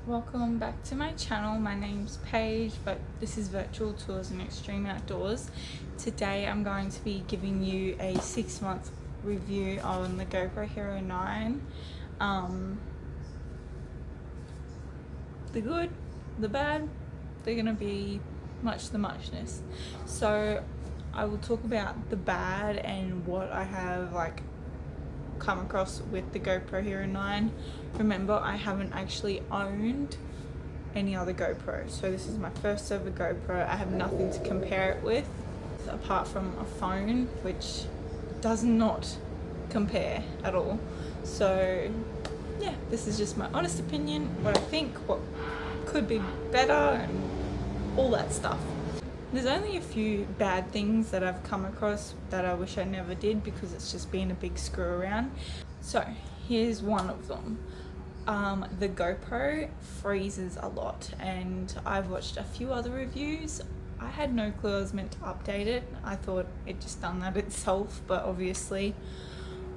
Welcome back to my channel. My name's Paige, but this is Virtual Tours and Extreme Outdoors. Today I'm going to be giving you a 6-month review on the Gopro Hero 9. The good, the bad, they're gonna be much the muchness. So I will talk about the bad and what I have come across with the Gopro Hero 9. Remember, I haven't actually owned any other GoPro, so this is my first ever GoPro. I have nothing to compare it with apart from a phone, which does not compare at all. So yeah, this is just my honest opinion, what I think, what could be better and all that stuff. There's only a few bad things that I've come across that I wish I never did because it's just been a big screw around. So here's one of them. The GoPro freezes a lot, and I've watched a few other reviews. I had no clue I was meant to update it. I thought it just done that itself, but obviously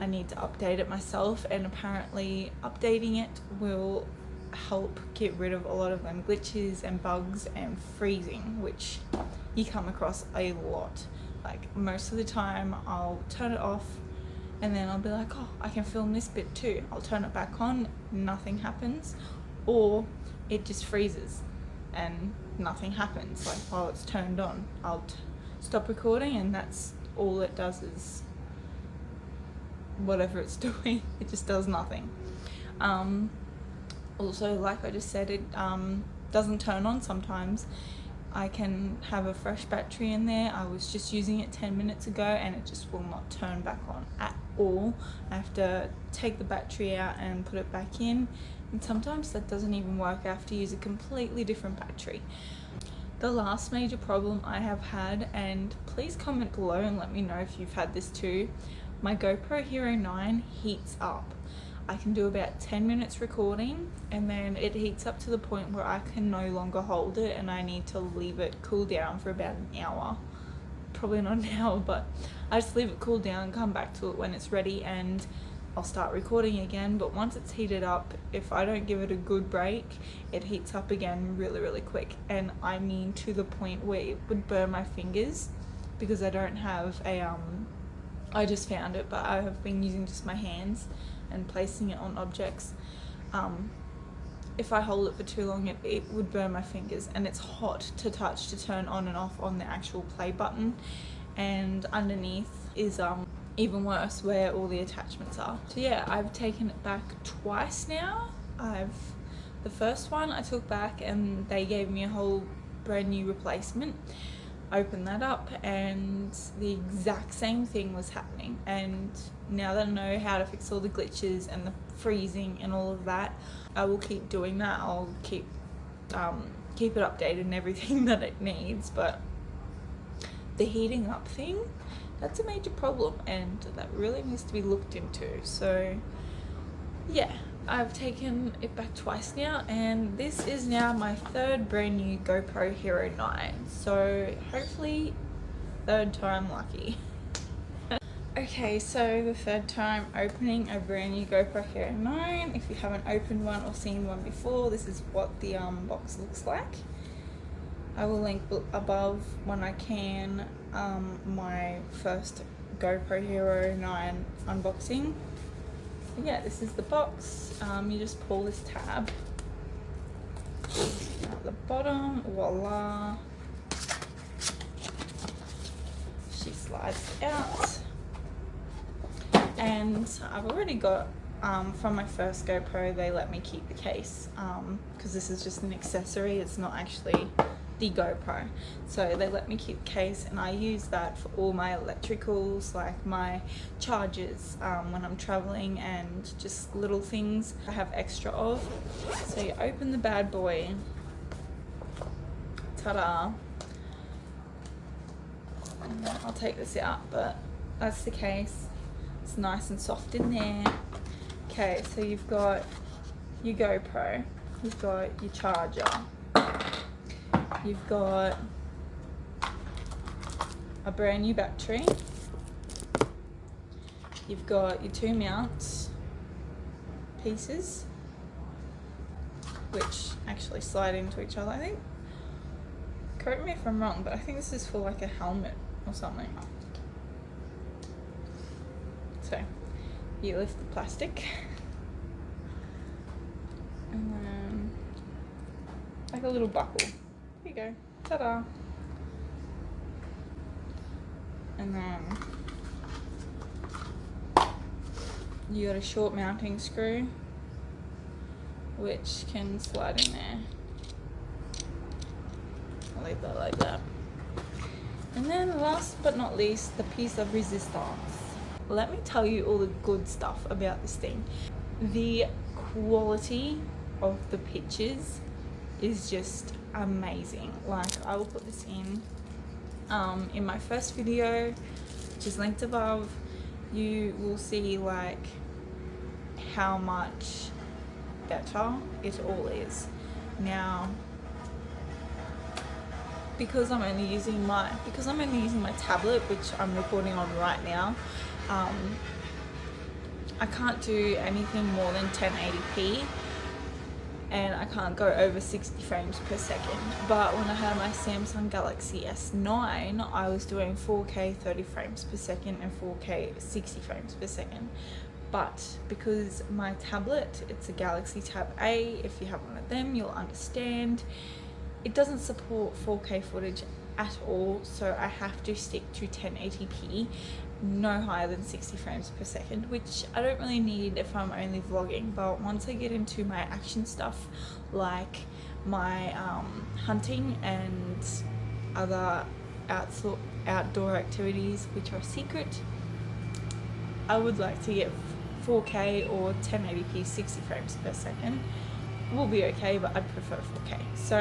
I need to update it myself, and apparently updating it will help get rid of a lot of them glitches and bugs and freezing, which you come across a lot. Like most of the time I'll turn it off and then I'll be like, oh, I can film this bit too. I'll turn it back on, nothing happens, or it just freezes and nothing happens. Like while it's turned on, I'll stop recording and that's all it does, is whatever it's doing, it just does nothing. Also, like I just said, it doesn't turn on sometimes. I can have a fresh battery in there. I was just using it 10 minutes ago and it just will not turn back on at all. I have to take the battery out and put it back in, and sometimes that doesn't even work. I have to use a completely different battery. The last major problem I have had, and please comment below and let me know if you've had this too, my GoPro Hero 9 heats up. I can do about 10 minutes recording and then it heats up to the point where I can no longer hold it and I need to leave it cool down for about an hour. Probably not an hour, but I just leave it cool down, come back to it when it's ready, and I'll start recording again. But once it's heated up, if I don't give it a good break, it heats up again really quick, and I mean to the point where it would burn my fingers, because I don't have a I just found it, but I have been using just my hands and placing it on objects. If I hold it for too long, it would burn my fingers, and it's hot to touch, to turn on and off on the actual play button, and underneath is even worse, where all the attachments are. So yeah, I've taken it back twice now. The first one I took back and they gave me a whole brand new replacement. Opened that up and the exact same thing was happening, and now that I know how to fix all the glitches and the freezing and all of that, I will keep doing that. I'll keep it updated and everything that it needs. But the heating up thing, that's a major problem and that really needs to be looked into. So yeah, I've taken it back twice now, and this is now my third brand new GoPro Hero 9. So hopefully third time lucky. Okay, so the third time opening a brand new GoPro Hero 9. If you haven't opened one or seen one before, this is what the box looks like. I will link above when I can my first GoPro Hero 9 unboxing. Yeah, this is the box. You just pull this tab at the bottom, voila, she slides out. And I've already got, from my first GoPro, they let me keep the case, because this is just an accessory, it's not actually the GoPro. So they let me keep the case, and I use that for all my electricals, like my chargers, when I'm traveling, and just little things I have extra of. So you open the bad boy, ta-da. I'll take this out, but that's the case. It's nice and soft in there. Okay, so you've got your GoPro, you've got your charger, you've got a brand new battery, you've got your two mounts pieces, which actually slide into each other. I think, correct me if I'm wrong, but I think this is for like a helmet or something. So you lift the plastic and then like a little buckle. There you go. Ta-da. And then you got a short mounting screw which can slide in there. I'll leave that like that. And then last but not least, the piece of resistance. Let me tell you all the good stuff about this thing. The quality of the pictures is just amazing. Like, I will put this in my first video, which is linked above. You will see like how much better it all is. Now, because I'm only using my tablet, which I'm recording on right now, I can't do anything more than 1080p, and I can't go over 60 frames per second. But when I had my Samsung Galaxy S9, I was doing 4K 30 frames per second and 4K 60 frames per second. But because my tablet, it's a Galaxy Tab A, if you have one of them, you'll understand, it doesn't support 4K footage at all, so I have to stick to 1080p, no higher than 60 frames per second, which I don't really need if I'm only vlogging. But once I get into my action stuff, like my hunting and other outdoor activities which are secret, I would like to get 4K or 1080p 60 frames per second. Will be okay, but I'd prefer 4K. So